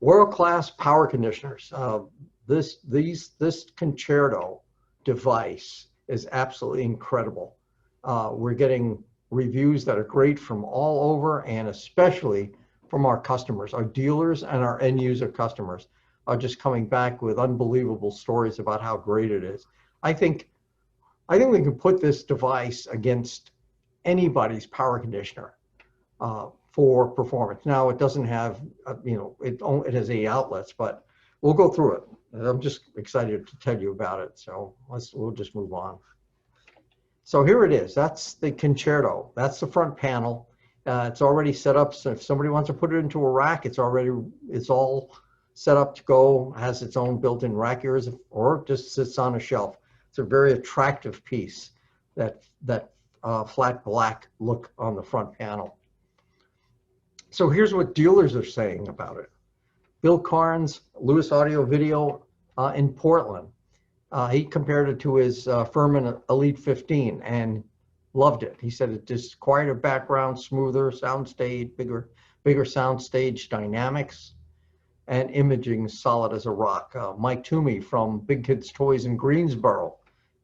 World-class power conditioners. This Concerto device is absolutely incredible. We're getting reviews that are great from all over, and especially from our customers. Our dealers and our end user customers are just coming back with unbelievable stories about how great it is. I think we can put this device against anybody's power conditioner for performance. Now, it doesn't have, it has 8 outlets, but we'll go through it. I'm just excited to tell you about it. So we'll just move on. So here it is. That's the Concerto. That's the front panel. It's already set up. So if somebody wants to put it into a rack, it's all set up to go. Has its own built-in rack ears, or just sits on a shelf. It's a very attractive piece. That flat black look on the front panel. So here's what dealers are saying about it. Bill Carnes, Lewis Audio Video in Portland. He compared it to his Furman Elite 15 and loved it. He said it just quieter background, smoother soundstage, bigger soundstage dynamics, and imaging solid as a rock. Mike Toomey from Big Kids Toys in Greensboro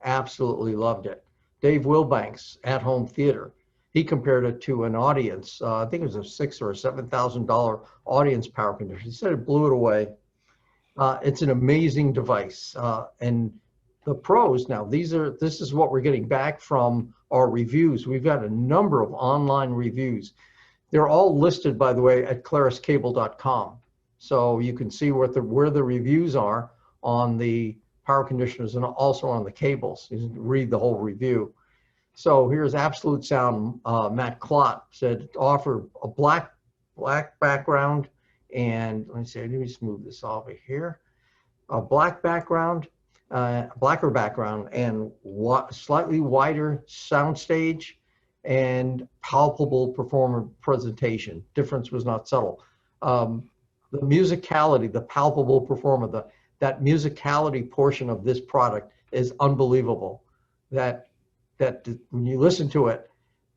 absolutely loved it. Dave Wilbanks, At Home Theater. He compared it to an audience. I think it was a $6,000 or $7,000 audience power conditioner. He said it blew it away. It's an amazing device. And the pros now, this is what we're getting back from our reviews. We've got a number of online reviews. They're all listed, by the way, at ClarusCable.com. So you can see where the reviews are on the power conditioners and also on the cables. You can read the whole review. So here's Absolute Sound. Matt Klott said offer a black background, and let me just move this over here. A black background, blacker background, and slightly wider soundstage, and palpable performer presentation. Difference was not subtle. The musicality, the palpable performer, that musicality portion of this product is unbelievable. That when you listen to it,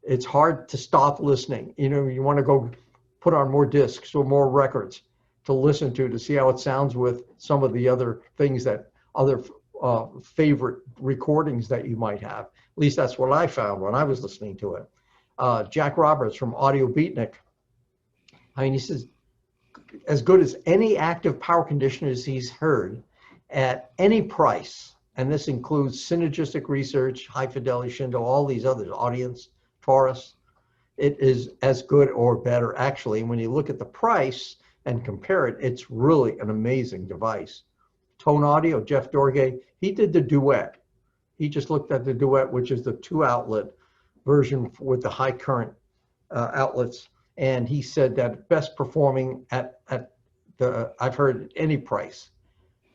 it's hard to stop listening. You want to go put on more discs or more records to listen to see how it sounds with some of the other things other favorite recordings that you might have. At least that's what I found when I was listening to it. Jack Roberts from Audio Beatnik. He says, as good as any active power conditioners he's heard at any price. And this includes Synergistic Research, High Fidelity, Shindo, all these others, Audience, Taurus. It is as good or better, actually. When you look at the price and compare it, it's really an amazing device. Tone Audio, Jeff Dorgay, he did the Duet. He just looked at the Duet, which is the 2-outlet version with the high current outlets. And he said that best performing I've heard at any price.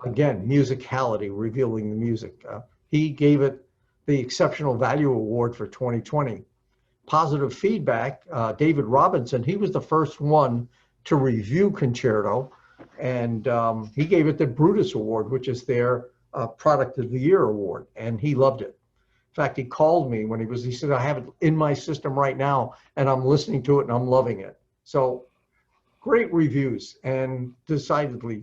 Again, musicality, revealing the music. He gave it the Exceptional Value Award for 2020. Positive feedback, David Robinson, he was the first one to review Concerto, and he gave it the Brutus Award, which is their Product of the Year award, and he loved it. In fact, he called me he said, I have it in my system right now, and I'm listening to it, and I'm loving it. So great reviews, and decidedly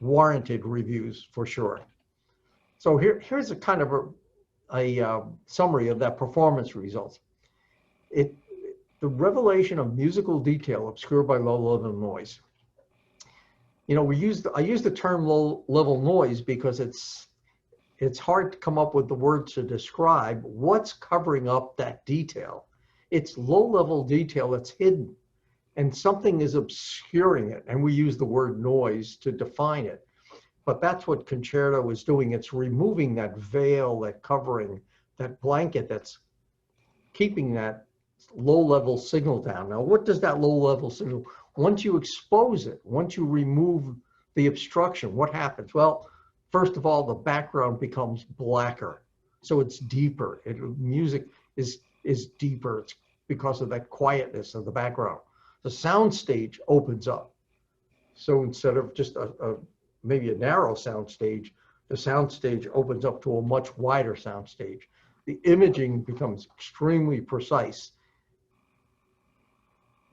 warranted reviews for sure. So here's a kind of a summary of that performance results. The revelation of musical detail obscured by low-level noise. I use the term low-level noise because it's hard to come up with the words to describe what's covering up that detail. It's low-level detail that's hidden, and something is obscuring it, and we use the word noise to define it. But that's what Concerto is doing. It's removing that veil, that covering, that blanket that's keeping that low-level signal down. Now, what does that low-level signal? Once you expose it, once you remove the obstruction, what happens? Well, first of all, the background becomes blacker, so it's deeper. Music is deeper. It's because of that quietness of the background. The sound stage opens up. So instead of just maybe a narrow sound stage, the sound stage opens up to a much wider sound stage. The imaging becomes extremely precise.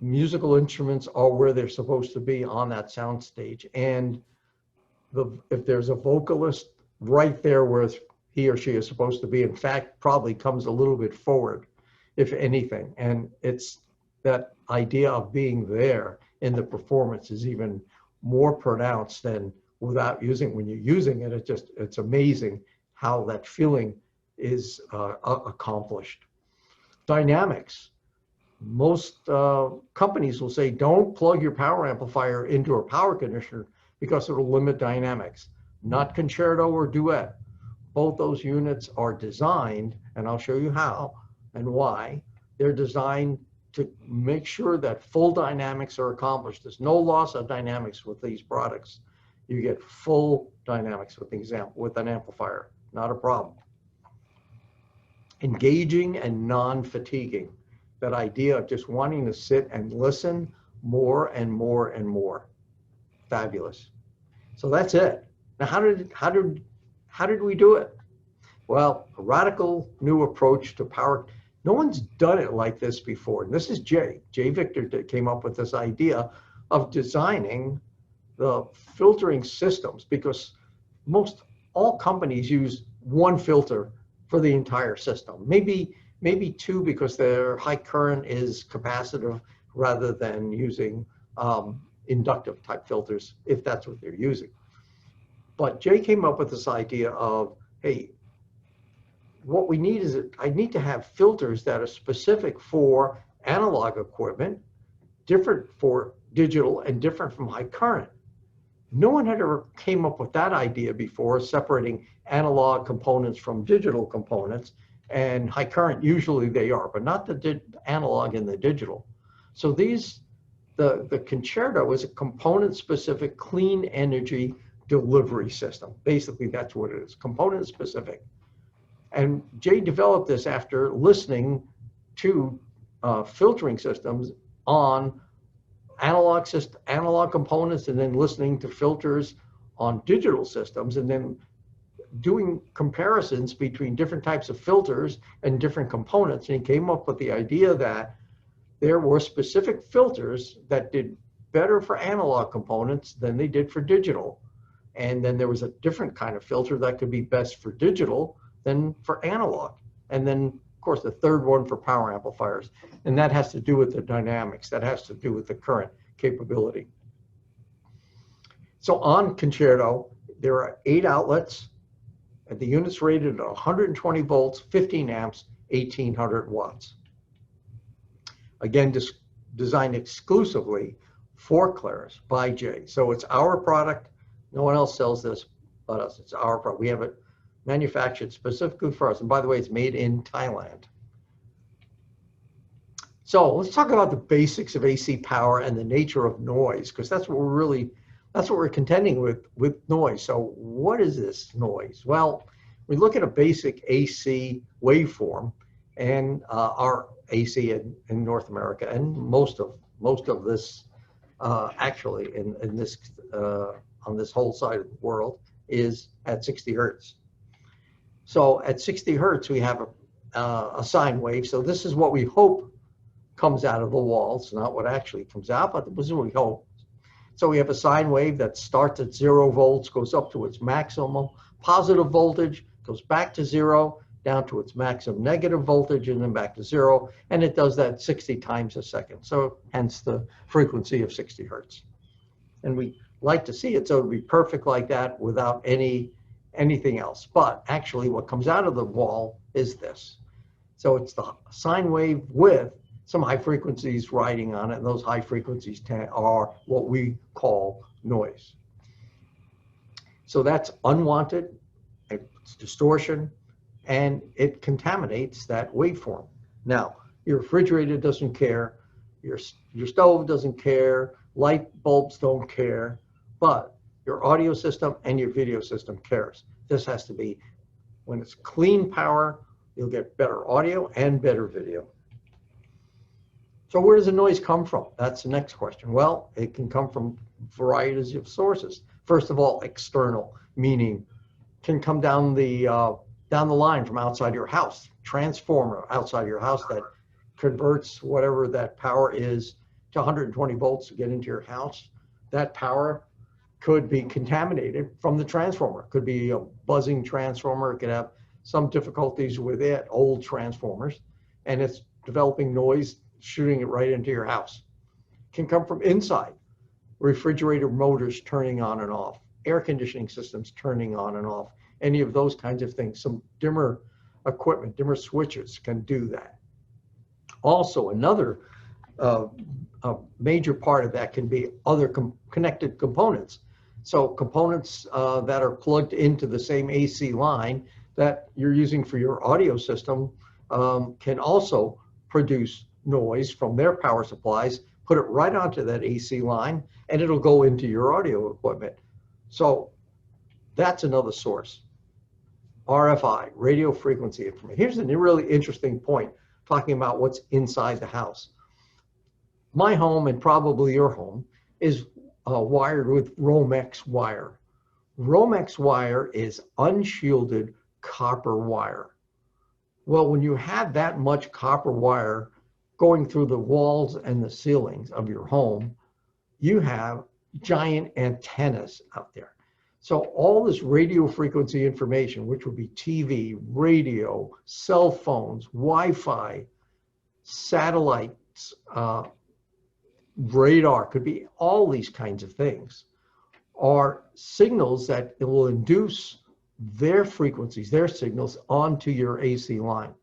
musical instruments are where they're supposed to be on that sound stage. And if there's a vocalist right there where he or she is supposed to be, in fact, probably comes a little bit forward, if anything. And it's that idea of being there in the performance is even more pronounced than without using. When you're using it, it's amazing how that feeling is accomplished. Dynamics. Most companies will say, don't plug your power amplifier into a power conditioner because it'll limit dynamics. Not concerto or duet. Both those units are designed, and I'll show you how and why. They're designed to make sure that full dynamics are accomplished. There's no loss of dynamics with these products. You get full dynamics with an amplifier, not a problem. Engaging and non-fatiguing. That idea of just wanting to sit and listen more and more and more. Fabulous. So that's it. Now, how did we do it? Well, a radical new approach to power. No one's done it like this before. And this is Jay Victor that came up with this idea of designing the filtering systems, because all companies use one filter for the entire system. Maybe two, because their high current is capacitive rather than using inductive type filters, if that's what they're using. But Jay came up with this idea of, hey, what we need is, I need to have filters that are specific for analog equipment, different for digital, and different from high current. No one had ever came up with that idea before, separating analog components from digital components. And high current, usually they are, but not the analog and the digital. So the Concerto is a component-specific clean energy delivery system. Basically, that's what it is, component-specific. And Jay developed this after listening to filtering systems on analog components, and then listening to filters on digital systems, and then doing comparisons between different types of filters and different components. And he came up with the idea that there were specific filters that did better for analog components than they did for digital. And then there was a different kind of filter that could be best for digital than for analog. And then, of course, the third one for power amplifiers. And that has to do with the dynamics. That has to do with the current capability. So on Concerto, there are 8 outlets. And the unit's rated at 120 volts, 15 amps, 1800 watts. Again, designed exclusively for Clarus by Jay. So it's our product. No one else sells this but us. It's our product. We have it manufactured specifically for us. And by the way, it's made in Thailand. So let's talk about the basics of AC power and the nature of noise, because that's what we're contending with noise. So what is this noise? Well, we look at a basic AC waveform, and our AC in North America, and most of this actually in this on this whole side of the world is at 60 hertz. So at 60 hertz, we have a sine wave. So this is what we hope comes out of the wall. It's not what actually comes out, but this is what we hope. So we have a sine wave that starts at 0 volts, goes up to its maximum positive voltage, goes back to 0, down to its maximum negative voltage, and then back to 0. And it does that 60 times a second. So hence the frequency of 60 hertz. And we like to see it so it would be perfect like that without anything else. But actually what comes out of the wall is this. So it's the sine wave with some high frequencies riding on it, and those high frequencies are what we call noise. So that's unwanted, it's distortion, and it contaminates that waveform. Now, your refrigerator doesn't care, your stove doesn't care, light bulbs don't care, but your audio system and your video system cares. This has to be, when it's clean power, you'll get better audio and better video. So where does the noise come from? That's the next question. Well, it can come from varieties of sources. First of all, external, meaning can come down the line from outside your house, transformer outside your house that converts whatever that power is to 120 volts to get into your house, that power could be contaminated from the transformer. It could be a buzzing transformer. It could have some difficulties with it, old transformers, and it's developing noise, shooting it right into your house. It can come from inside, refrigerator motors turning on and off, air conditioning systems turning on and off, any of those kinds of things. Some dimmer equipment, dimmer switches can do that. Also, another a major part of that can be other connected components. So components that are plugged into the same AC line that you're using for your audio system can also produce noise from their power supplies, put it right onto that AC line, and it'll go into your audio equipment. So that's another source. RFI, radio frequency information. Here's a really interesting point, talking about what's inside the house. My home, and probably your home, is wired with Romex wire. Romex wire is unshielded copper wire. Well, when you have that much copper wire going through the walls and the ceilings of your home, you have giant antennas out there. So all this radio frequency information, which would be TV, radio, cell phones, Wi-Fi, satellites, radar, could be all these kinds of things, are signals that it will induce their frequencies, their signals onto your AC line.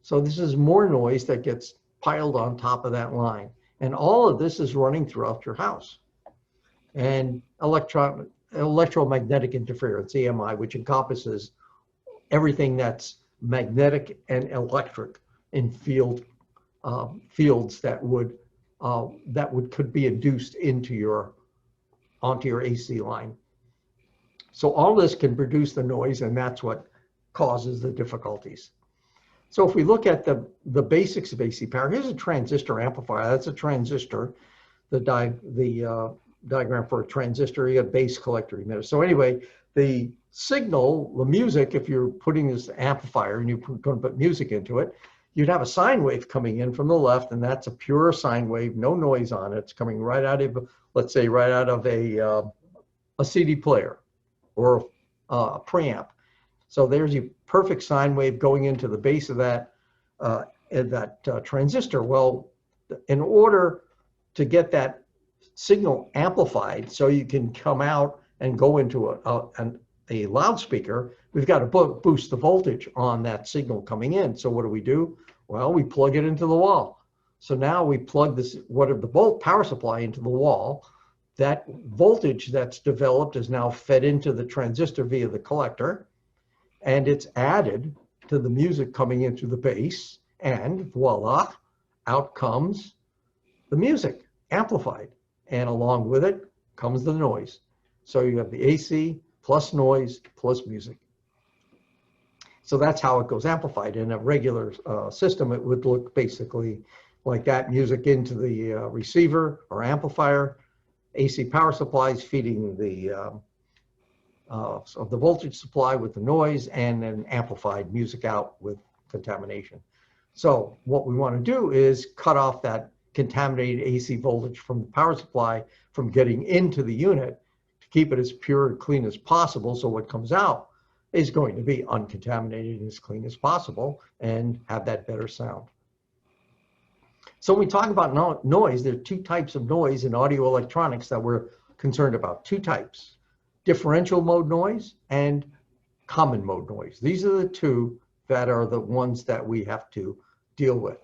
So this is more noise that gets piled on top of that line. And all of this is running throughout your house. And electromagnetic interference, EMI, which encompasses everything that's magnetic and electric in fields that could be induced onto your AC line. So all this can produce the noise, and that's what causes the difficulties. So if we look at the basics of AC power, here's a transistor amplifier. That's a transistor. The diagram for a transistor, you got base, collector, emitter. So anyway, the signal, the music, if you're putting this amplifier and you're going to put music into it, you'd have a sine wave coming in from the left, and that's a pure sine wave, no noise on it. It's coming right out of, let's say, right out of a CD player or a preamp. So there's your perfect sine wave going into the base of that transistor. Well, in order to get that signal amplified so you can come out and go into a loudspeaker, we've got to boost the voltage on that signal coming in. So what do? Well, we plug it into the wall. So now we plug the power supply into the wall. That voltage that's developed is now fed into the transistor via the collector, and it's added to the music coming into the base, and voila, out comes the music, amplified. And along with it comes the noise. So you have the AC plus noise plus music. So that's how it goes amplified. In a regular system, it would look basically like that: music into the receiver or amplifier, AC power supplies feeding the voltage supply with the noise, and then amplified music out with contamination. So what we want to do is cut off that contaminated AC voltage from the power supply from getting into the unit to keep it as pure and clean as possible. So what comes out is going to be uncontaminated and as clean as possible and have that better sound. So when we talk about noise, there are two types of noise in audio electronics that we're concerned about. Two types: differential mode noise and common mode noise. These are the two that are the ones that we have to deal with.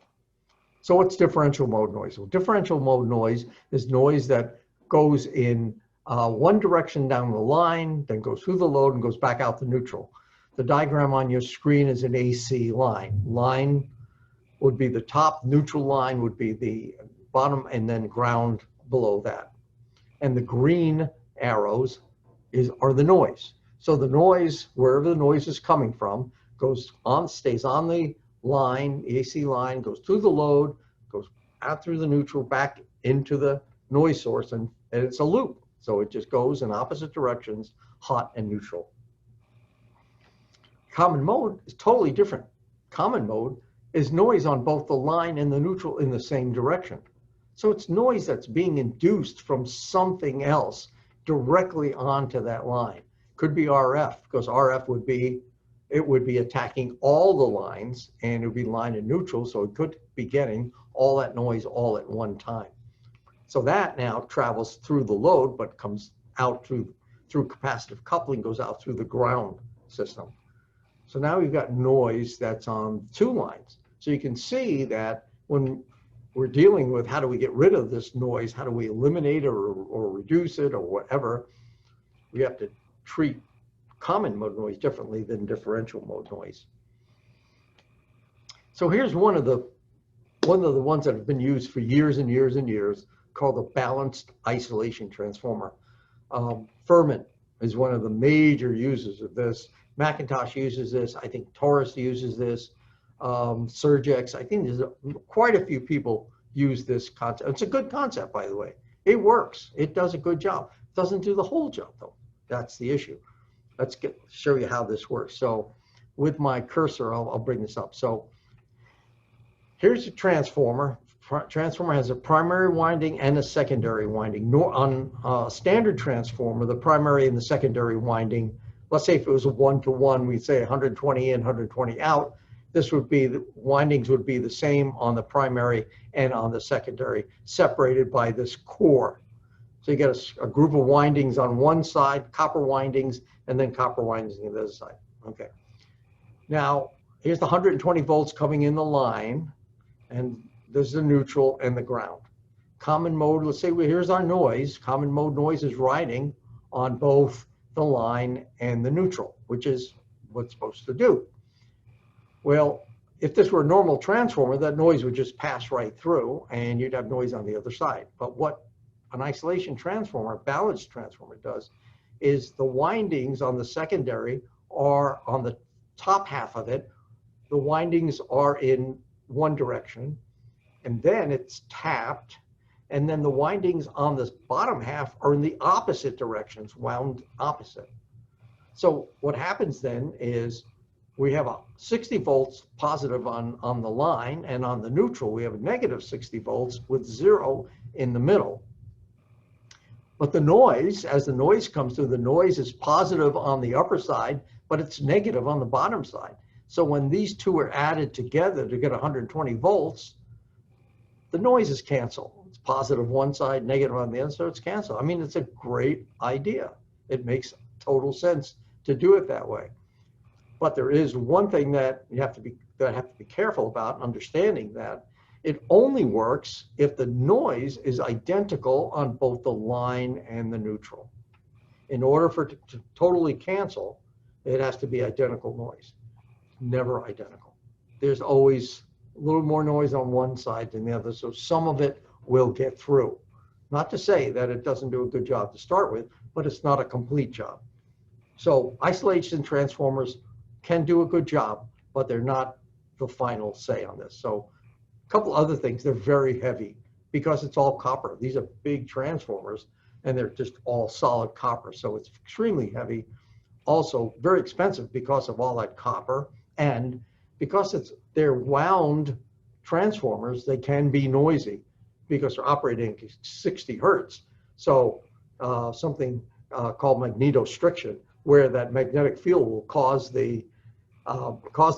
So what's differential mode noise? Well, differential mode noise is noise that goes in one direction down the line, then goes through the load and goes back out the neutral. The diagram on your screen is an AC line. Line would be the top, neutral line would be the bottom, and then ground below that. And the green arrows are the noise. So the noise, wherever the noise is coming from, stays on the line, the AC line, goes through the load, goes out through the neutral, back into the noise source, and it's a loop. So it just goes in opposite directions, hot and neutral. Common mode is totally different. Common mode is noise on both the line and the neutral in the same direction. So it's noise that's being induced from something else directly onto that line. Could be RF, because RF would be, it would be attacking all the lines, and it would be line and neutral, so it could be getting all that noise all at one time. So that now travels through the load, but comes out through capacitive coupling, goes out through the ground system. So now we've got noise that's on two lines. So you can see that when we're dealing with how do we get rid of this noise, how do we eliminate it or reduce it or whatever, we have to treat common mode noise differently than differential mode noise. So here's one of the ones that have been used for years and years and years, called the balanced isolation transformer. Furman is one of the major users of this. Macintosh uses this. I think Taurus uses this. Surgex, I think there's quite a few people use this concept. It's a good concept, by the way. It works. It does a good job. It doesn't do the whole job, though. That's the issue. Let's show you how this works. So with my cursor, I'll bring this up. So here's a transformer. Transformer has a primary winding and a secondary winding. On a standard transformer, the primary and the secondary winding, let's say if it was a 1-to-1, we'd say 120 in, 120 out. This would be, the windings would be the same on the primary and on the secondary, separated by this core. So you get a group of windings on one side, copper windings, and then copper windings on the other side. Okay. Now, here's the 120 volts coming in the line, and there's the neutral and the ground. Common mode, let's say here's our noise. Common mode noise is riding on both the line and the neutral, which is what it's supposed to do. Well, if this were a normal transformer, that noise would just pass right through and you'd have noise on the other side. But what an isolation transformer, balanced transformer does is the windings on the secondary are on the top half of it. The windings are in one direction, and then it's tapped, and then the windings on the bottom half are in the opposite directions, wound opposite. So what happens then is we have a 60 volts positive on the line, and on the neutral we have a negative 60 volts with 0 in the middle. But the noise, as the noise comes through, the noise is positive on the upper side, but it's negative on the bottom side. So when these two are added together to get 120 volts, the noise is canceled. It's positive one side, negative on the other, so it's canceled. I mean, it's a great idea. It makes total sense to do it that way. But there is one thing that you have to be careful about, understanding that it only works if the noise is identical on both the line and the neutral. In order for it to totally cancel, it has to be identical noise. Never identical. There's always a little more noise on one side than the other, so some of it will get through. Not to say that it doesn't do a good job to start with, but it's not a complete job. So isolation transformers can do a good job, but they're not the final say on this. So a couple other things, they're very heavy because it's all copper. These are big transformers and they're just all solid copper. So it's extremely heavy. Also very expensive because of all that copper, and because they're wound transformers, they can be noisy because they're operating at 60 hertz. So something called magnetostriction, where that magnetic field will cause the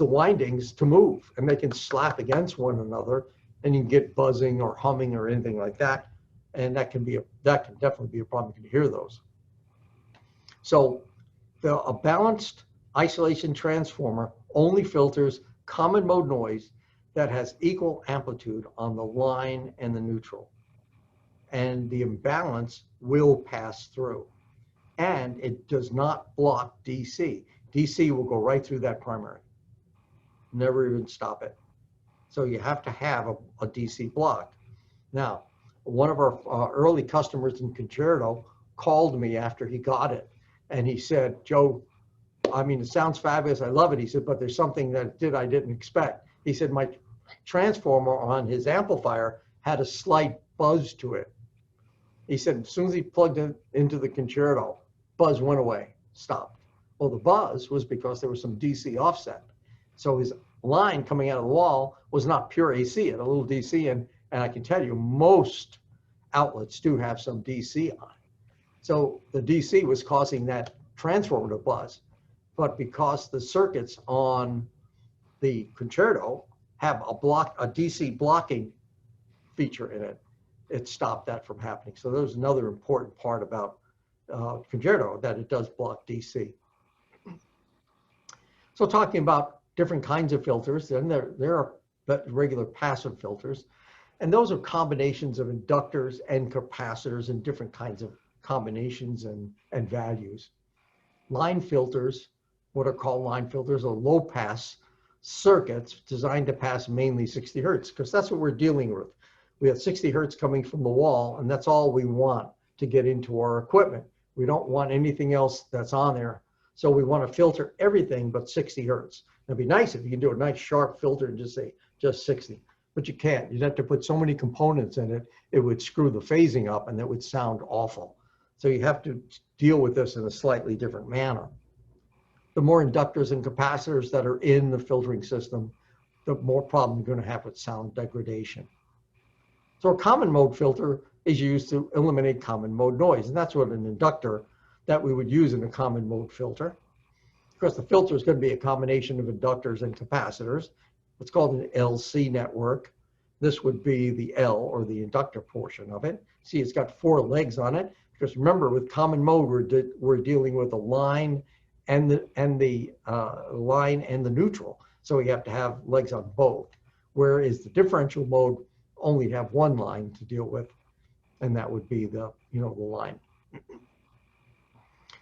windings to move, and they can slap against one another, and you can get buzzing or humming or anything like that, and that can definitely be a problem. You can hear those. So a balanced isolation transformer only filters common mode noise that has equal amplitude on the line and the neutral, and the imbalance will pass through. And it does not block DC. DC will go right through that primary, never even stop it. So you have to have a DC block. Now, one of our early customers in Concerto called me after he got it, and he said, "Joe, I mean, it sounds fabulous. I love it." He said, "But there's something that I didn't expect." He said, "My transformer on his amplifier had a slight buzz to it." He said, as soon as he plugged it into the Concerto, buzz went away, stopped. Well, the buzz was because there was some DC offset. So his line coming out of the wall was not pure AC, it had a little DC, and And I can tell you, most outlets do have some DC on. So the DC was causing that transformer to buzz. But because the circuits on the Concerto have a DC blocking feature in it, it stopped that from happening. So there's another important part about Concerto, that it does block DC. So talking about different kinds of filters, then there are regular passive filters, and those are combinations of inductors and capacitors in different kinds of combinations and values. Line filters, what are called line filters, are low pass circuits designed to pass mainly 60 hertz, because that's what we're dealing with. We have 60 hertz coming from the wall, and that's all we want to get into our equipment. We don't want anything else that's on there. So we want to filter everything but 60 hertz. It'd be nice if you can do a nice sharp filter and just say just 60, but you can't. You'd have to put so many components in it, it would screw the phasing up and that would sound awful. So you have to deal with this in a slightly different manner. The more inductors and capacitors that are in the filtering system, the more problem you're going to have with sound degradation. So a common mode filter is used to eliminate common mode noise, and that's what an inductor that we would use in a common mode filter. Of course, the filter is going to be a combination of inductors and capacitors. It's called an LC network. This would be the L, or the inductor portion of it. See, it's got 4 legs on it, because remember, with common mode, we're dealing with a line and the line and the neutral. So we have to have legs on both. Whereas the differential mode only have 1 line to deal with, and that would be the line.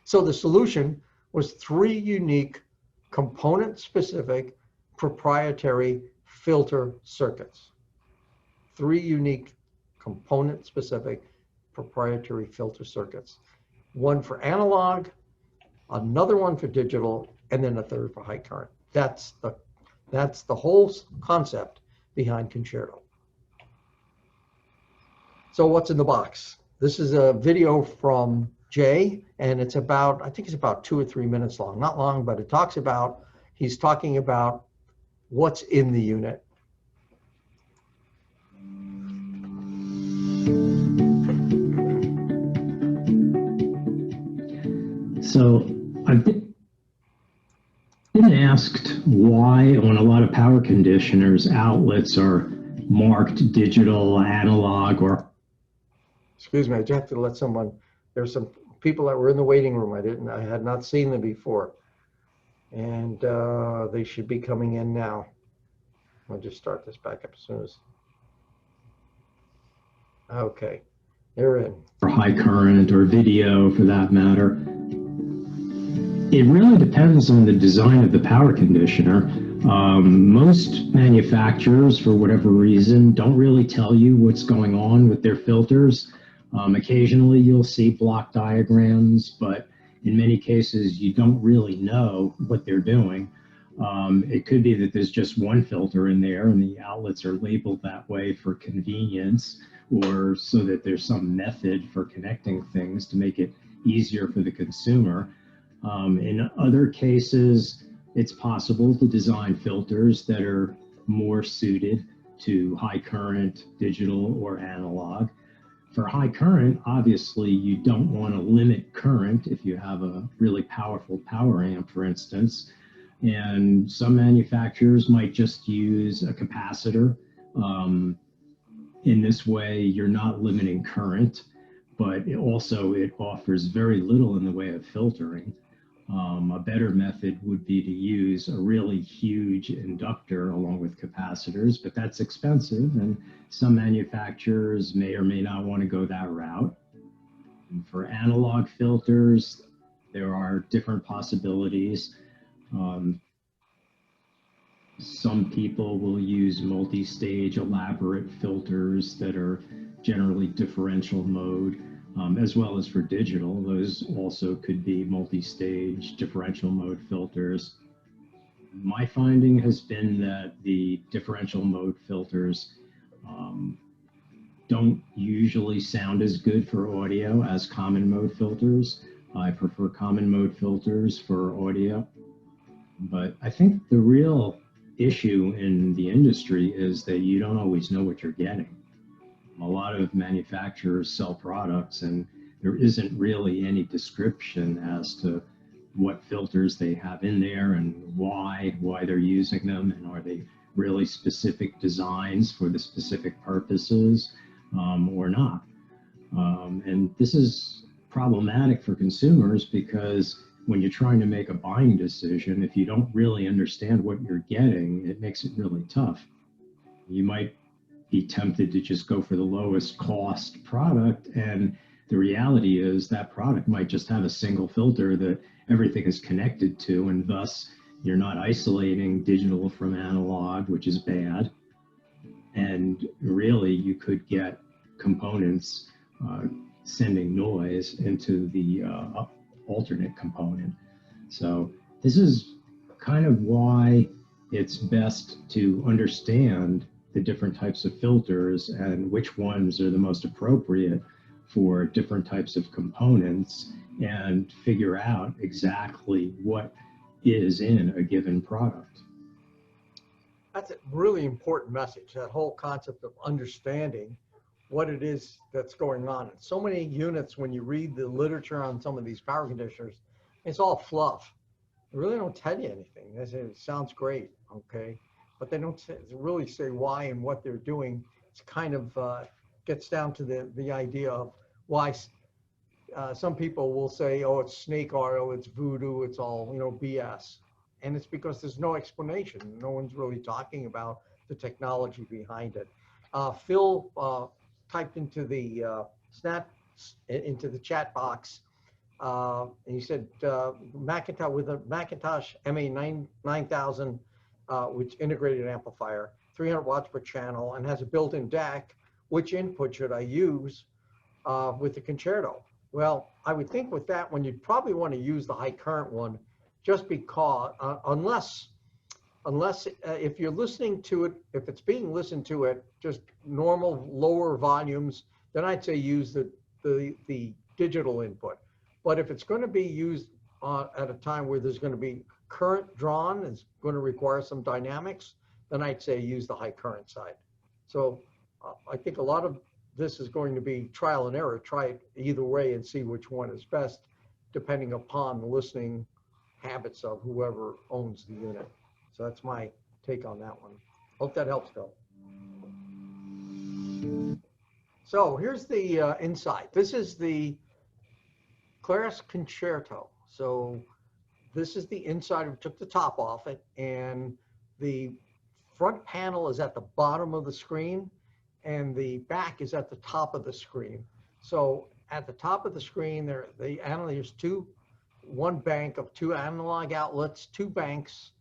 So the solution was 3 unique component-specific proprietary filter circuits. 3 unique component-specific proprietary filter circuits. One for analog, another one for digital, and then a third for high current. That's the whole concept behind Concerto. So what's in the box? This is a video from Jay, and it's about, I think it's about 2 or 3 minutes long. Not long, but it talks about, he's talking about what's in the unit. So I've been asked why on a lot of power conditioners outlets are marked digital, analog, or... Excuse me, I just have to let someone, there's some people that were in the waiting room. I had not seen them before. And they should be coming in now. I'll just start this back up as soon as. Okay, they're in. Or high current or video for that matter. It really depends on the design of the power conditioner. Most manufacturers, for whatever reason, don't really tell you what's going on with their filters. Occasionally you'll see block diagrams, but in many cases you don't really know what they're doing. It could be that there's just one filter in there and the outlets are labeled that way for convenience, or so that there's some method for connecting things to make it easier for the consumer. In other cases, it's possible to design filters that are more suited to high current, digital, or analog. For high current, obviously, you don't want to limit current if you have a really powerful power amp, for instance. And some manufacturers might just use a capacitor. In this way, you're not limiting current, but it offers very little in the way of filtering. A better method would be to use a really huge inductor along with capacitors, but that's expensive, and some manufacturers may or may not want to go that route. And for analog filters, there are different possibilities. Some people will use multi-stage elaborate filters that are generally differential mode. As well as for digital, those also could be multi-stage differential mode filters. My finding has been that the differential mode filters don't usually sound as good for audio as common mode filters. I prefer common mode filters for audio. But I think the real issue in the industry is that you don't always know what you're getting. A lot of manufacturers sell products and there isn't really any description as to what filters they have in there and why they're using them, and are they really specific designs for the specific purposes or not. And this is problematic for consumers because when you're trying to make a buying decision, if you don't really understand what you're getting, it makes it really tough. You might be tempted to just go for the lowest cost product, and the reality is that product might just have a single filter that everything is connected to, and thus you're not isolating digital from analog, which is bad. And really you could get components sending noise into the alternate component. So this is kind of why it's best to understand the different types of filters and which ones are the most appropriate for different types of components, and figure out exactly what is in a given product. That's a really important message, that whole concept of understanding what it is that's going on. And so many units, when you read the literature on some of these power conditioners, it's all fluff. They really don't tell you anything. They say it sounds great, okay, but they don't really say why and what they're doing. It's kind of gets down to the idea of why some people will say, oh, it's snake oil, it's voodoo, it's all, you know, BS. And it's because there's no explanation. No one's really talking about the technology behind it. Phil typed into the into the chat box, and he said Macintosh, with a Macintosh MA9000, which integrated amplifier, 300 watts per channel, and has a built-in DAC. Which input should I use with the Concerto? Well, I would think with that one, you'd probably want to use the high current one, just because, unless if you're listening to it, if it's being listened to at just normal lower volumes, then I'd say use the digital input. But if it's going to be used at a time where there's going to be current drawn, it's going to require some dynamics, then I'd say use the high current side. So I think a lot of this is going to be trial and error. Try it either way and see which one is best, depending upon the listening habits of whoever owns the unit. So that's my take on that one. Hope that helps, Phil. So here's the inside. This is the ClarusConcerto. So this is the inside. We took the top off it, and the front panel is at the bottom of the screen, and the back is at the top of the screen. So at the top of the screen, there's one bank of 2 analog outlets, 2 banks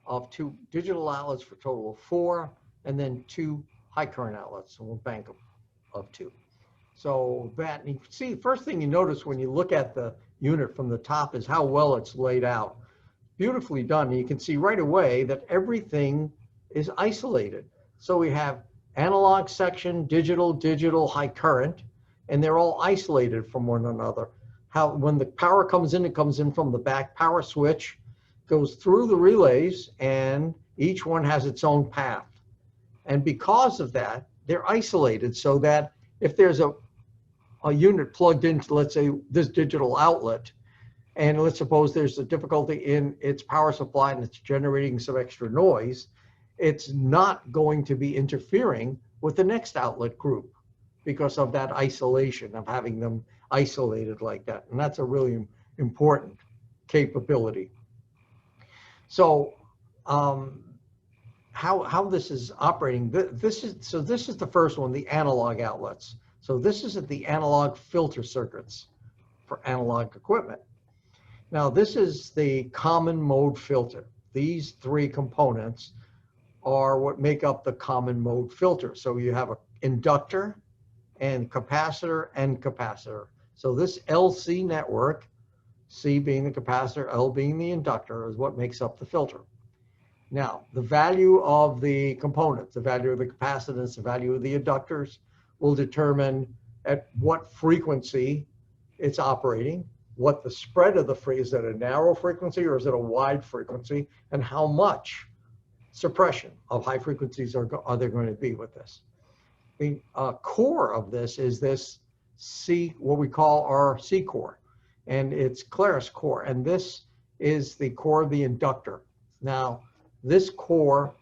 of 2 digital outlets for a total of 4, and then 2 high current outlets, so 1 bank of 2. So that, and you can see, first thing you notice when you look at the unit from the top is how well it's laid out. Beautifully done. And you can see right away that everything is isolated. So we have analog section, digital, high current, and they're all isolated from one another. When the power comes in, it comes in from the back power switch, goes through the relays, and each one has its own path. And because of that, they're isolated, so that if there's a unit plugged into, let's say, this digital outlet, and let's suppose there's a difficulty in its power supply and it's generating some extra noise, it's not going to be interfering with the next outlet group because of that isolation, of having them isolated like that. And that's a really important capability. So how this is operating, this is the first one, the analog outlets. So this is the analog filter circuits for analog equipment. Now this is the common mode filter. These 3 components are what make up the common mode filter. So you have an inductor and capacitor and capacitor. So this LC network, C being the capacitor, L being the inductor, is what makes up the filter. Now, the value of the components, the value of the capacitance, the value of the inductors will determine at what frequency it's operating, what the spread of the frequency, is it a narrow frequency or is it a wide frequency, and how much suppression of high frequencies are there going to be with this. The core of this is this what we call our C core, and it's Clarus core, and this is the core of the inductor. Now, this core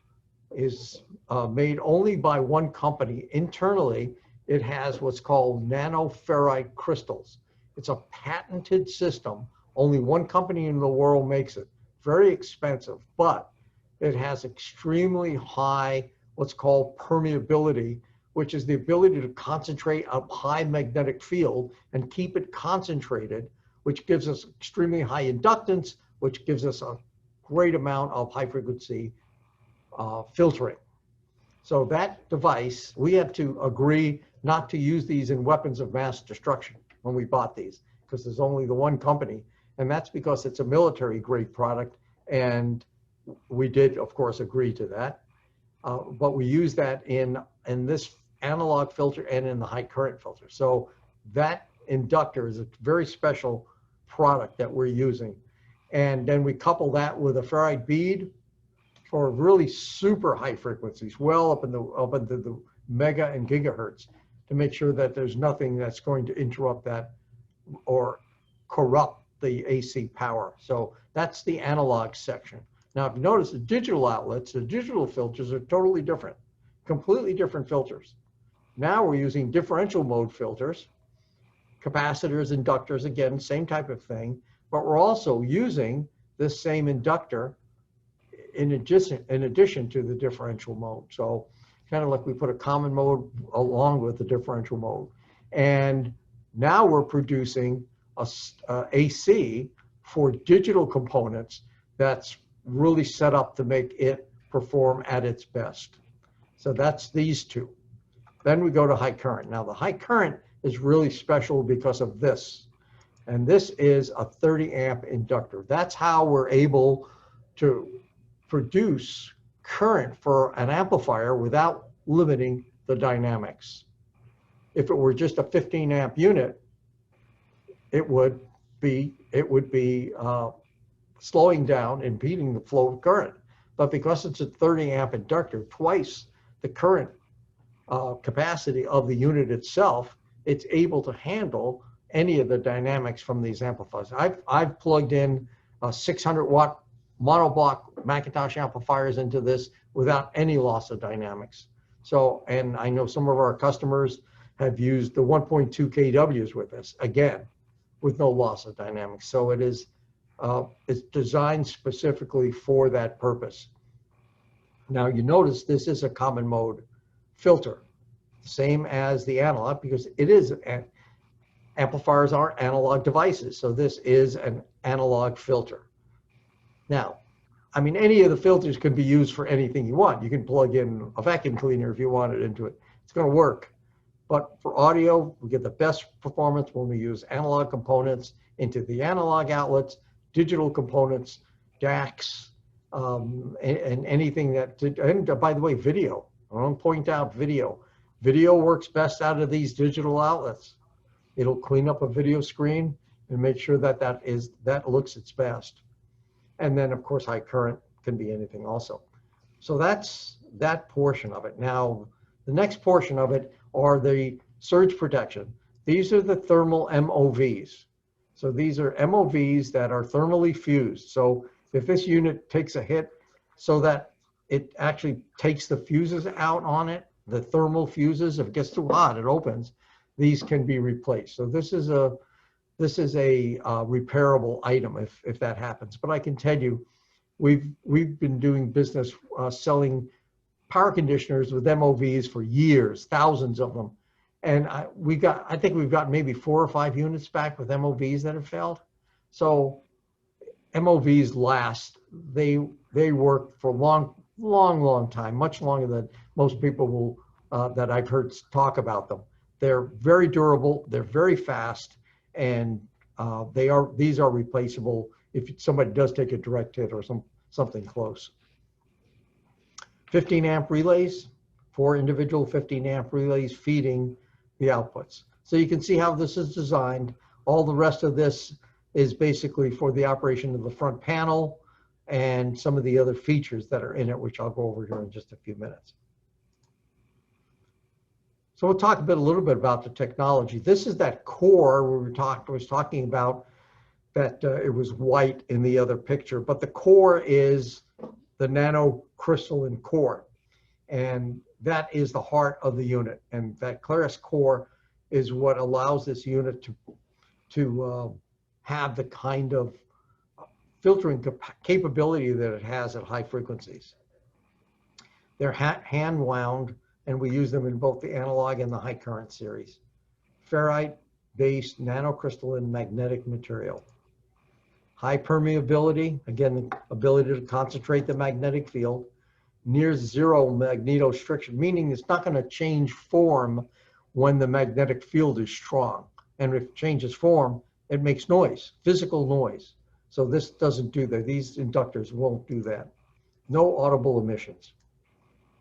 is made only by one company. Internally, it has what's called nanoferrite crystals. It's a patented system. Only one company in the world makes it. Very expensive, but it has extremely high, what's called permeability, which is the ability to concentrate a high magnetic field and keep it concentrated, which gives us extremely high inductance, which gives us a great amount of high frequency filtering. So that device, we had to agree not to use these in weapons of mass destruction when we bought these, because there's only the one company, and that's because it's a military grade product, and we did, of course, agree to that. But we use that in this analog filter and in the high current filter. So that inductor is a very special product that we're using. And then we couple that with a ferrite bead for really super high frequencies, well up into the mega and gigahertz, to make sure that there's nothing that's going to interrupt that or corrupt the AC power. So that's the analog section. Now, if you notice the digital outlets, the digital filters are totally different, completely different filters. Now we're using differential mode filters, capacitors, inductors, again, same type of thing, but we're also using this same inductor in addition to the differential mode. So kind of like we put a common mode along with the differential mode. And now we're producing a AC for digital components that's really set up to make it perform at its best. So that's these two. Then we go to high current. Now the high current is really special because of this. And this is a 30 amp inductor. That's how we're able to produce current for an amplifier without limiting the dynamics. If it were just a 15 amp unit, it would be slowing down, impeding the flow of current. But because it's a 30 amp inductor, twice the current capacity of the unit itself, it's able to handle any of the dynamics from these amplifiers. I've plugged in 600 watt monoblock Macintosh amplifiers into this without any loss of dynamics. So, and I know some of our customers have used the 1.2 kWs with this, again, with no loss of dynamics. So it is, it's designed specifically for that purpose. Now you notice this is a common mode filter, same as the analog, because it is, amplifiers are analog devices. So this is an analog filter. Now, I mean, any of the filters can be used for anything you want. You can plug in a vacuum cleaner if you want it into it. It's going to work. But for audio, we get the best performance when we use analog components into the analog outlets, digital components, DACs, and anything that, and by the way, video. I want to point out video. Video works best out of these digital outlets. It'll clean up a video screen and make sure that that looks its best. And then, of course, high current can be anything also. So that's that portion of it. Now, the next portion of it are the surge protection. These are the thermal MOVs. So these are MOVs that are thermally fused. So if this unit takes a hit so that it actually takes the fuses out on it, the thermal fuses, if it gets too hot, it opens, these can be replaced. So this is a repairable item if that happens. But I can tell you, we've been doing business selling power conditioners with MOVs for years, thousands of them. And I think we've got maybe 4 or 5 units back with MOVs that have failed. So MOVs last. They work for a long time, much longer than most people will that I've heard talk about them. They're very durable. They're very fast, and these are replaceable if somebody does take a direct hit or something close. 15 amp relays, 4 individual 15 amp relays feeding the outputs. So you can see how this is designed. All the rest of this is basically for the operation of the front panel and some of the other features that are in it, which I'll go over here in just a few minutes. So we'll talk a little bit about the technology. This is that core where was talking about that it was white in the other picture, but the core is the nano crystalline core. And that is the heart of the unit. And that Clarus core is what allows this unit to have the kind of filtering capability that it has at high frequencies. They're hand wound, and we use them in both the analog and the high current series. Ferrite-based nanocrystalline magnetic material. High permeability, again, the ability to concentrate the magnetic field. Near zero magnetostriction, meaning it's not going to change form when the magnetic field is strong. And if it changes form, it makes noise, physical noise. So this doesn't do that. These inductors won't do that. No audible emissions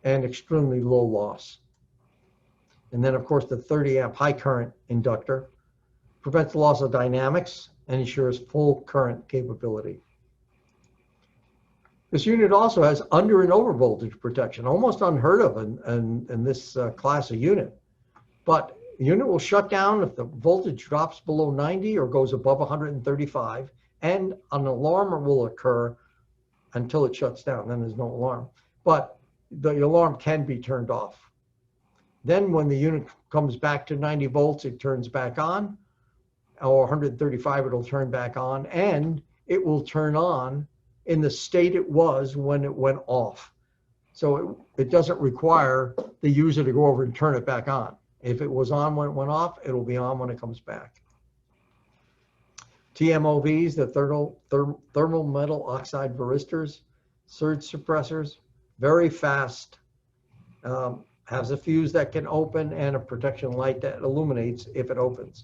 and extremely low loss. And then, of course, the 30 amp high current inductor prevents loss of dynamics and ensures full current capability. This unit also has under and over voltage protection, almost unheard of in this class of unit. But the unit will shut down if the voltage drops below 90 or goes above 135, and an alarm will occur until it shuts down. Then there's no alarm. But the alarm can be turned off. Then when the unit comes back to 90 volts, it turns back on, or 135, it'll turn back on, and it will turn on in the state it was when it went off. So it doesn't require the user to go over and turn it back on. If it was on when it went off, it'll be on when it comes back. TMOVs, the thermal metal oxide varistors, surge suppressors, very fast, has a fuse that can open and a protection light that illuminates if it opens.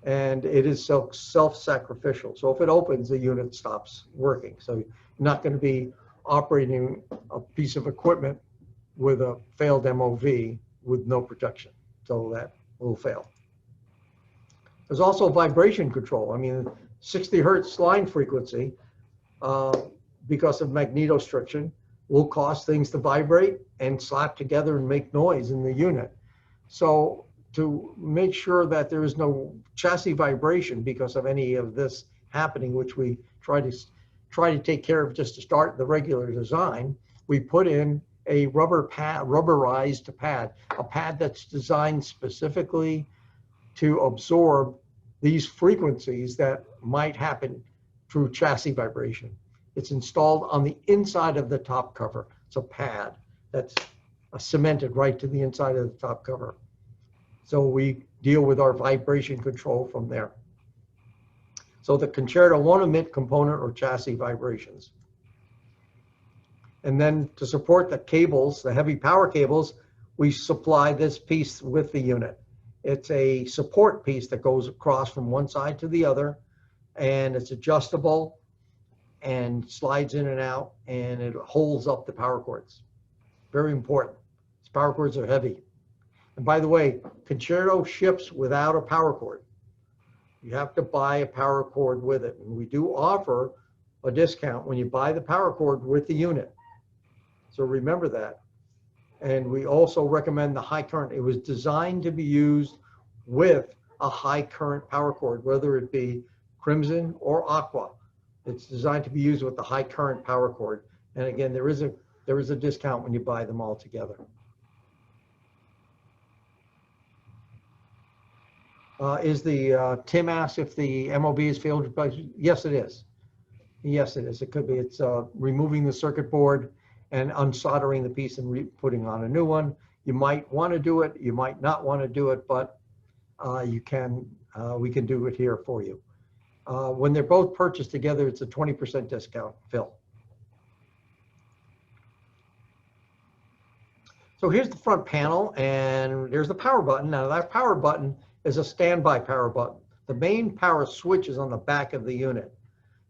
And it is self-sacrificial. So if it opens, the unit stops working. So you're not going to be operating a piece of equipment with a failed MOV with no protection. So that will fail. There's also vibration control. I mean, 60 hertz line frequency, because of magnetostriction, will cause things to vibrate and slap together and make noise in the unit. So to make sure that there is no chassis vibration because of any of this happening, which we try to take care of just to start the regular design, we put in a rubberized pad, a pad that's designed specifically to absorb these frequencies that might happen through chassis vibration. It's installed on the inside of the top cover. It's a pad that's cemented right to the inside of the top cover. So we deal with our vibration control from there. So the Concerto won't emit component or chassis vibrations. And then to support the cables, the heavy power cables, we supply this piece with the unit. It's a support piece that goes across from one side to the other, and it's adjustable and slides in and out, and it holds up the power cords. Very important. These power cords are heavy. And by the way, Concerto ships without a power cord. You have to buy a power cord with it. And we do offer a discount when you buy the power cord with the unit. So remember that. And we also recommend the high current. It was designed to be used with a high current power cord, whether it be Crimson or Aqua. It's designed to be used with the high current power cord. And again, there is a discount when you buy them all together. Is the Tim asked if the MOB is failed? Yes, it is. Yes, it is. It could be. It's removing the circuit board and unsoldering the piece and putting on a new one. You might want to do it. You might not want to do it, but you can. We can do it here for you. When they're both purchased together, it's a 20% discount, Phil. So here's the front panel, and there's the power button. Now that power button is a standby power button. The main power switch is on the back of the unit.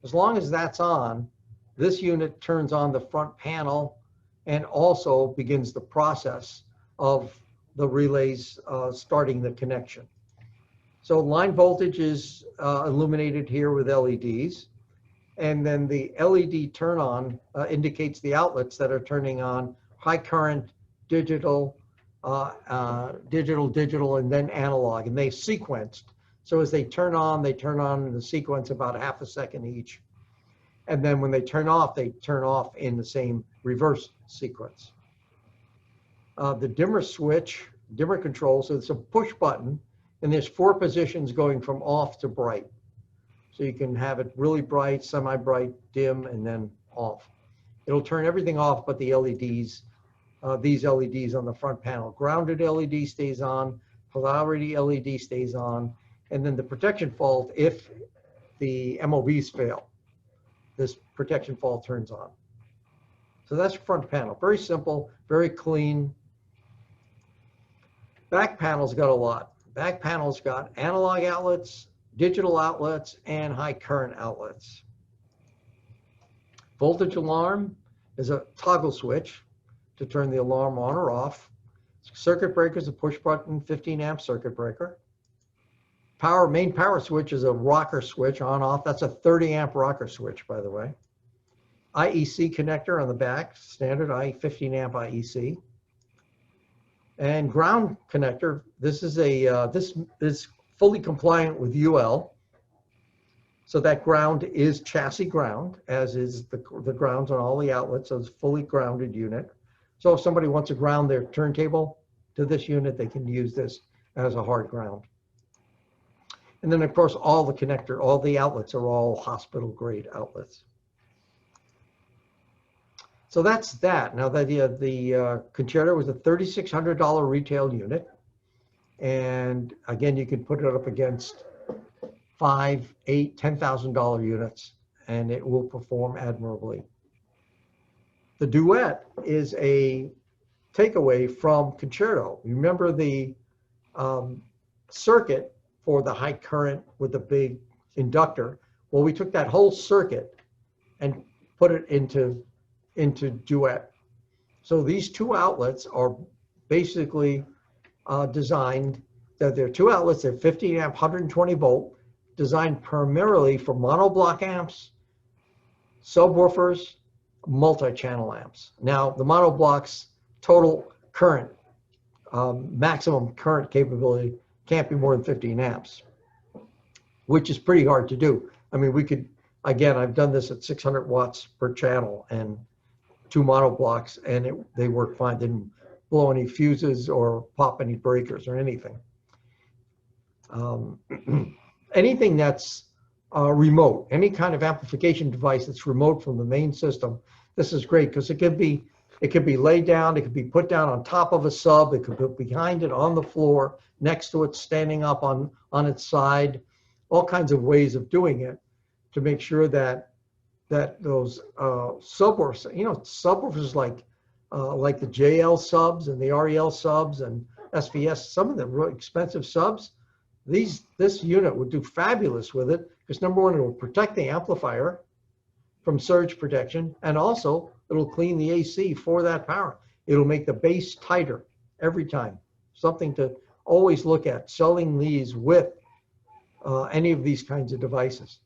As long as that's on, this unit turns on the front panel and also begins the process of the relays starting the connection. So line voltage is illuminated here with LEDs. And then the LED turn on indicates the outlets that are turning on: high current, digital, digital, digital, and then analog, and they sequenced. So as they turn on in the sequence about half a second each. And then when they turn off in the same reverse sequence. The dimmer switch, dimmer control, so it's a push button, and there's 4 positions going from off to bright. So you can have it really bright, semi-bright, dim, and then off. It'll turn everything off but the LEDs, these LEDs on the front panel. Grounded LED stays on, polarity LED stays on, and then the protection fault, if the MOVs fail, this protection fault turns on. So that's front panel. Very simple, very clean. Back panel's got a lot. Back panel's got analog outlets, digital outlets, and high current outlets. Voltage alarm is a toggle switch to turn the alarm on or off. Circuit breaker is a push button 15 amp circuit breaker. Main power switch is a rocker switch on off. That's a 30 amp rocker switch, by the way. IEC connector on the back, standard 15 amp IEC. And ground connector. This is this is fully compliant with UL. So that ground is chassis ground, as is the grounds on all the outlets. So it's a fully grounded unit. So if somebody wants to ground their turntable to this unit, they can use this as a hard ground. And then, of course, all the outlets are all hospital-grade outlets. So that's that. Now, the Concerto was a $3,600 retail unit. And again, you can put it up against $5,000, $8,000, $10,000 units, and it will perform admirably. The Duet is a takeaway from Concerto. Remember the circuit for the high current with the big inductor? Well, we took that whole circuit and put it into Duet. So these 2 outlets are basically designed, that they're 2 outlets, they're 15 amp, 120 volt, designed primarily for monoblock amps, subwoofers, multi-channel amps. Now, the monoblocks total current, maximum current capability can't be more than 15 amps, which is pretty hard to do. I mean, we could, again, I've done this at 600 watts per channel and 2 monoblocks, and they work fine. Didn't blow any fuses or pop any breakers or anything. Anything that's remote, any kind of amplification device that's remote from the main system, this is great because it could be laid down, it could be put down on top of a sub, it could be behind it on the floor, next to it, standing up on its side, all kinds of ways of doing it to make sure that those subwoofers, subwoofers like the JL subs and the REL subs and SVS, some of the really expensive subs, this unit would do fabulous with it because number one, it will protect the amplifier from surge protection, and also it'll clean the AC for that power. It'll make the bass tighter every time. Something to always look at, selling these with any of these kinds of devices.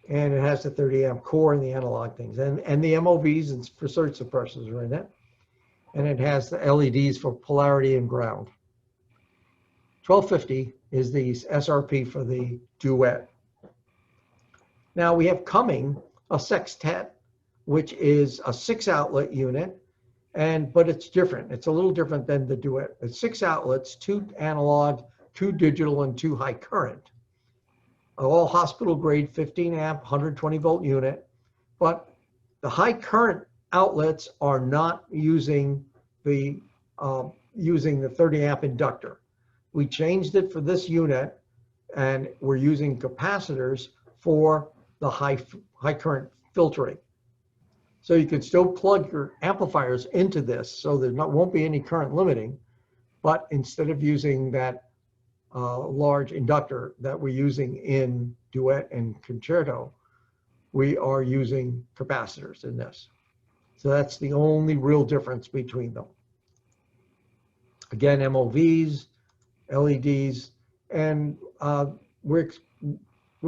And it has the 30 amp core and the analog things, and the MOVs and for surge suppressors are in it. And it has the LEDs for polarity and ground. $1,250 is the SRP for the Duet. Now we have coming a Sextet, which is a 6 outlet unit, but it's different. It's a little different than the Duet. It's 6 outlets, 2 analog, 2 digital, and 2 high current. All hospital grade 15 amp, 120 volt unit, but the high current outlets are not using the 30 amp inductor. We changed it for this unit, and we're using capacitors for the high current filtering. So you can still plug your amplifiers into this, so there won't be any current limiting, but instead of using that large inductor that we're using in Duet and Concerto, we are using capacitors in this. So that's the only real difference between them. Again, MOVs, LEDs, and we're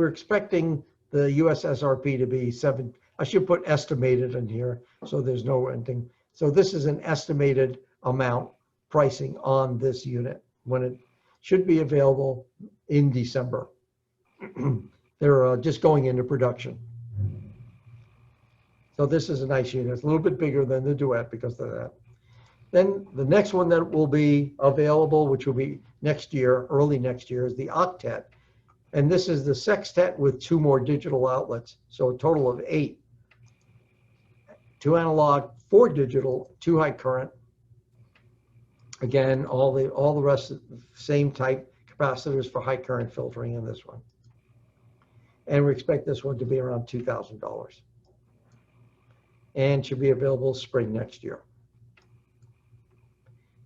expecting the US SRP to be 7. I should put estimated in here so there's no anything. So this is an estimated amount pricing on this unit when it should be available in December. They're just going into production. So this is a nice unit. It's a little bit bigger than the Duet because of that. Then the next one that will be available, which will be next year, early next year, is the Octet. And this is the sextet with 2 more digital outlets. So a total of 8. 2 analog, 4 digital, 2 high current. Again, all the rest of the same type capacitors for high current filtering in this one. And we expect this one to be around $2,000. And should be available spring next year.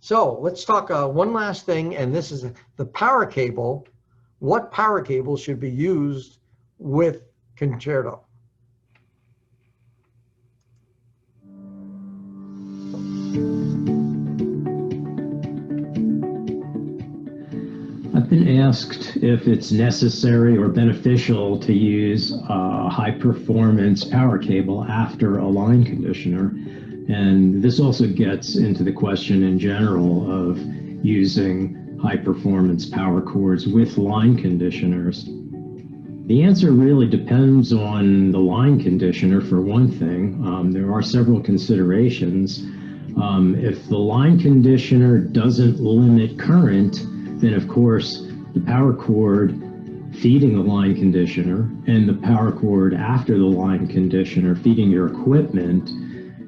So let's talk one last thing, and this is the power cable. What power cable should be used with Concerto? I've been asked if it's necessary or beneficial to use a high-performance power cable after a line conditioner. And this also gets into the question in general of using high-performance power cords with line conditioners. The answer really depends on the line conditioner, for one thing. There are several considerations. If the line conditioner doesn't limit current, then of course the power cord feeding the line conditioner and the power cord after the line conditioner feeding your equipment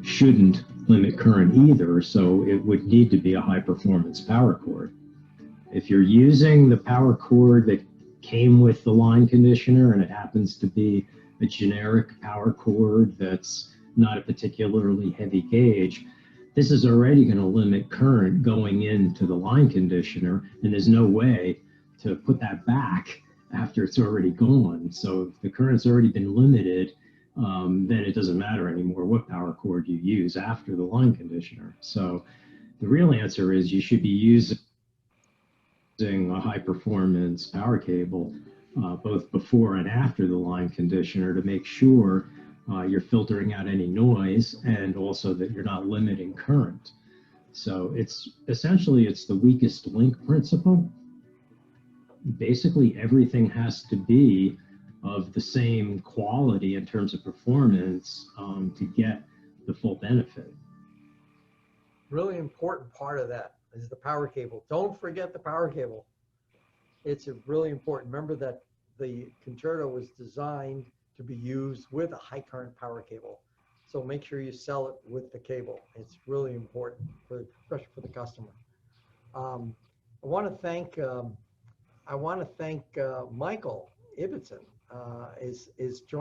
shouldn't limit current either, so it would need to be a high performance power cord. If you're using the power cord that came with the line conditioner and it happens to be a generic power cord that's not a particularly heavy gauge, this is already going to limit current going into the line conditioner, and there's no way to put that back after it's already gone. So if the current's already been limited, then it doesn't matter anymore what power cord you use after the line conditioner. So the real answer is you should be using a high performance power cable both before and after the line conditioner to make sure you're filtering out any noise and also that you're not limiting current. So it's essentially, it's the weakest link principle. Basically everything has to be of the same quality in terms of performance to get the full benefit. Really important part of that is the power cable. Don't forget the power cable. It's really important. Remember that the Concerto was designed to be used with a high current power cable. So make sure you sell it with the cable. It's really important, especially for the customer. I want to thank Michael Ibbotson.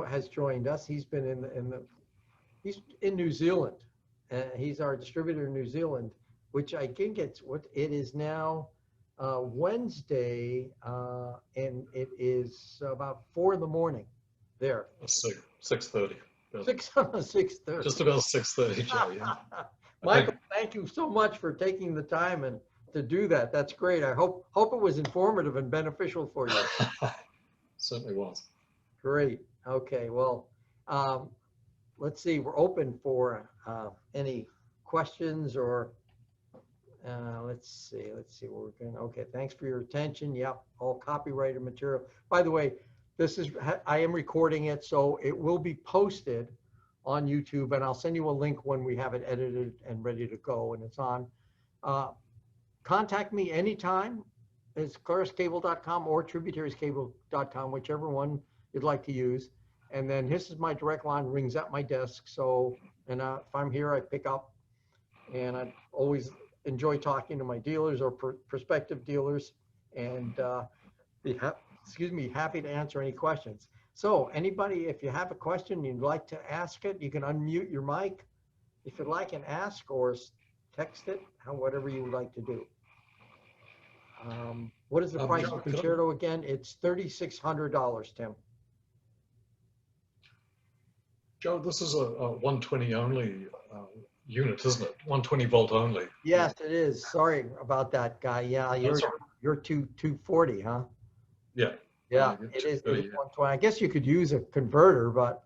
Has joined us. He's been he's in New Zealand. He's our distributor in New Zealand, which I think it is now Wednesday, and it is about 4 in the morning there. 6:30. 6:30. Just about 6:30, Joe. Yeah. Michael, thank you so much for taking the time and to do that. That's great. I hope it was informative and beneficial for you. Certainly was. Great. Okay. Well, let's see. We're open for any questions or let's see what we're going. Okay. Thanks for your attention. Yep. All copyrighted material. By the way, I am recording it, so it will be posted on YouTube, and I'll send you a link when we have it edited and ready to go, and it's on. Contact me anytime. It's claruscable.com or tributariescable.com, whichever one you'd like to use. And then this is my direct line, rings at my desk. So, and if I'm here, I pick up. And I always enjoy talking to my dealers or prospective dealers, and happy to answer any questions. So anybody, if you have a question, you'd like to ask it, you can unmute your mic if you'd like and ask, or text it, whatever you would like to do. What is the price of Concerto again? It's $3,600, Tim. Joe, this is a 120 only unit, isn't it? 120 volt only. Yes, it is. Sorry about that, guy. Yeah, you're 240, huh? Yeah. Yeah, it is 120. I guess you could use a converter, but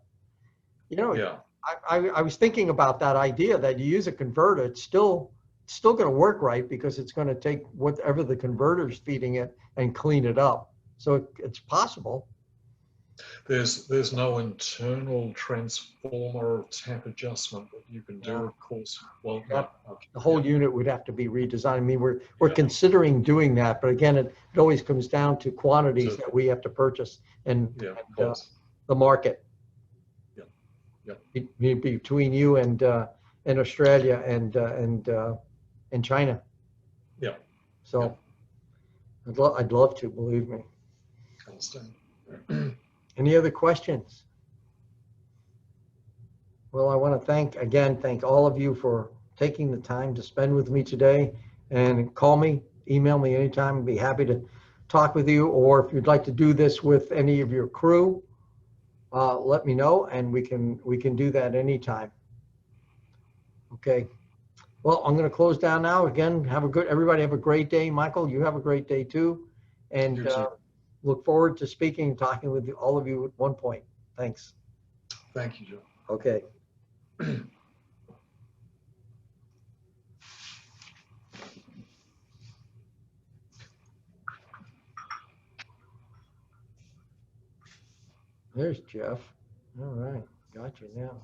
you know, yeah. I was thinking about that idea that you use a converter, it's still going to work right because it's going to take whatever the converter's feeding it and clean it up. So it's possible. There's no internal transformer tap adjustment that you can do, Yeah. of course. Well, Yep. no. Okay. The whole unit would have to be redesigned. I mean, we're considering doing that, but again, it always comes down to quantities that we have to purchase and Of course. the market. Between you and Australia and China. Yeah. So I'd love to, believe me. Understand. Any other questions? Well, I want to thank all of you for taking the time to spend with me today, and call me, email me anytime. I'd be happy to talk with you, or if you'd like to do this with any of your crew, let me know, and we can do that anytime. Okay. Well, I'm going to close down now. Again, everybody have a great day. Michael, you have a great day too. And look forward to speaking and talking with all of you at one point. Thanks. Thank you, Joe. Okay. There's Jeff. All right. Got you now.